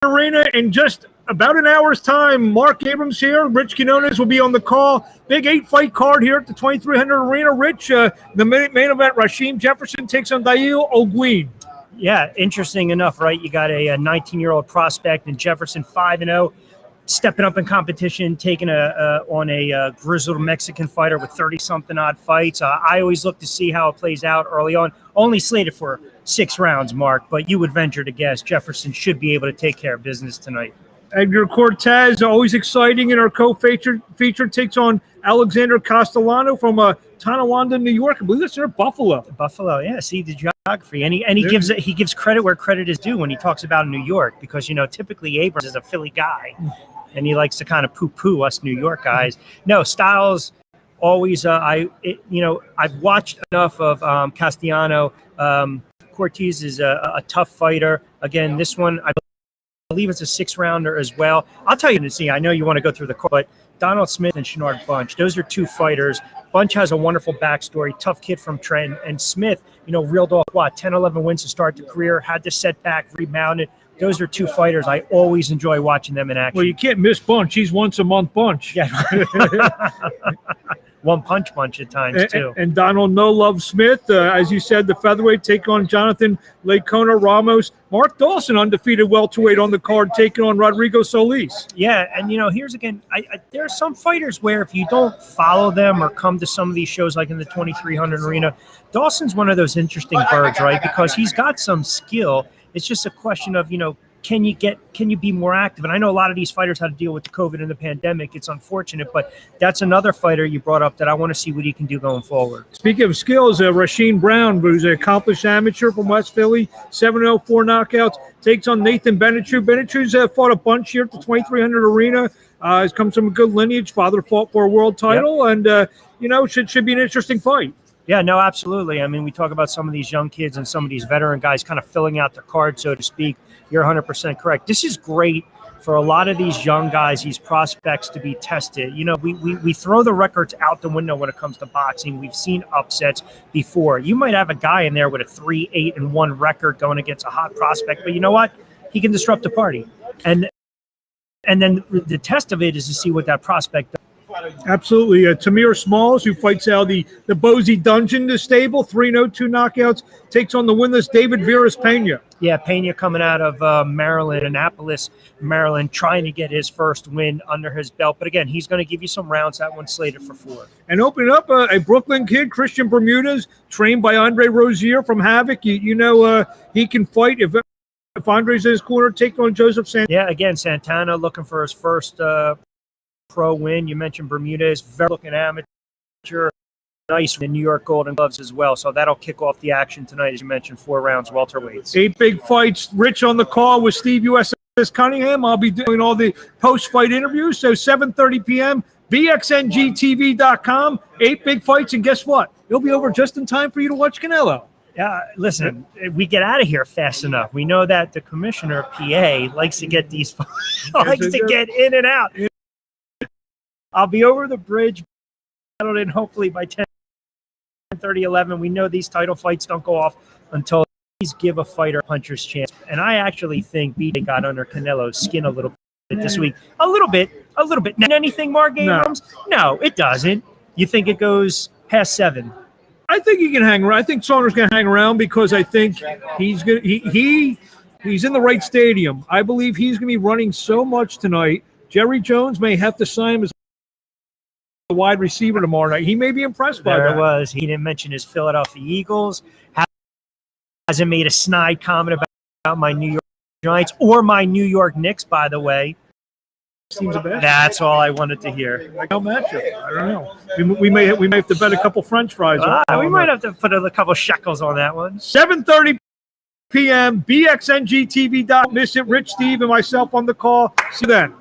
Arena in just about an hour's time. Mark Abrams here. Rich Quinones will be on the call. Big 8-fight card here at the 2300 Arena. Rich, the main event, Rasheem Jefferson takes on Dail Ogwin. Yeah, interesting enough, right? You got a 19-year-old prospect in Jefferson, 5-0, stepping up in competition, taking on a grizzled Mexican fighter with 30-something odd fights. I always look to see how it plays out early on. Only slated for 6 rounds, Mark, but you would venture to guess Jefferson should be able to take care of business tonight. Edgar Cortez, always exciting in our co-feature, takes on Alexander Castellano from Tonawanda, New York. I believe that's near Buffalo. Buffalo, yeah. See the geography, and he gives credit where credit is due when he talks about New York, because typically Abrams is a Philly guy, and he likes to kind of poo-poo us New York guys. No, Styles always. I've watched enough of Castellano. Cortez is a tough fighter. Again, this one I believe it's a 6-rounder as well. I'll tell you to see. I know you want to go through the call, but Donald Smith and Shenard Bunch, those are 2 fighters. Bunch has a wonderful backstory, tough kid from Trenton, and Smith, reeled off 10, 11 wins to start the career, had to set back, rebounded. Those are 2 fighters. I always enjoy watching them in action. Well, you can't miss Bunch. He's once a month Bunch. Yeah. One punch at times too. And Donald No Love Smith, as you said, the featherweight, take on Jonathan Lecona Ramos. Mark Dawson, undefeated welterweight on the card, taking on Rodrigo Solis. Yeah, and here's again, there are some fighters where if you don't follow them or come to some of these shows like in the 2300 Arena, Dawson's one of those interesting birds, right? Because he's got some skill. It's just a question of, can you be more active? And I know a lot of these fighters had to deal with the COVID and the pandemic. It's unfortunate, but that's another fighter you brought up that I want to see what he can do going forward. Speaking of skills, Rasheen Brown, who's an accomplished amateur from West Philly, 7-0, 4 knockouts, takes on Nathan Benetru. Benetru's fought a bunch here at the 2300 Arena. Has come from a good lineage. Father fought for a world title, and should be an interesting fight. Yeah, no, absolutely. I mean, we talk about some of these young kids and some of these veteran guys kind of filling out their card, so to speak. You're 100% correct. This is great for a lot of these young guys, these prospects, to be tested. We throw the records out the window when it comes to boxing. We've seen upsets before. You might have a guy in there with a 3-8-1 record going against a hot prospect, but you know what? He can disrupt the party. And then the test of it is to see what that prospect does. Absolutely. Tamir Smalls, who fights out the Bozy Dungeon stable, 3-0, 2 knockouts, takes on the winless David Veras Pena. Yeah, Pena coming out of Maryland, Annapolis, Maryland, trying to get his first win under his belt. But again, he's going to give you some rounds. That one's slated for 4. And opening up, a Brooklyn kid, Christian Bermudez, trained by Andre Rozier from Havoc. He can fight if Andre's in his corner, take on Joseph Santana. Yeah, again, Santana looking for his first pro win. You mentioned Bermudez, very looking amateur, nice in New York Golden Gloves as well. So that'll kick off the action tonight, as you mentioned, 4 rounds, welterweights. 8 big fights. Rich on the call with Steve USS Cunningham. I'll be doing all the post-fight interviews. So 7:30 p.m. BXNGTV.com. 8 big fights, and guess what? It'll be over just in time for you to watch Canelo. Yeah, listen, we get out of here fast enough. We know that the commissioner, PA, likes to get these get in and out. I'll be over the bridge, settled in hopefully by 10:30, 11. We know these title fights don't go off until these give a fighter a puncher's chance. And I actually think BJ got under Canelo's skin a little bit this week. A little bit. Not anything, Mark Abrams? No, it doesn't. You think it goes past 7? I think he can hang around. I think Saunders going to hang around because I think he's going. He's in the right stadium. I believe he's going to be running so much tonight. Jerry Jones may have to sign him as a wide receiver tomorrow night. He may be impressed by that. He didn't mention his Philadelphia Eagles. Hasn't made a snide comment about my New York Giants or my New York Knicks, by the way. Seems a bad. That's all I wanted to hear. No matchup. I don't know. We may have to bet a couple French fries. We might have to put a couple shekels on that one. 7:30 p.m. BXNGTV. Miss it. Rich, Steve, and myself on the call. See you then.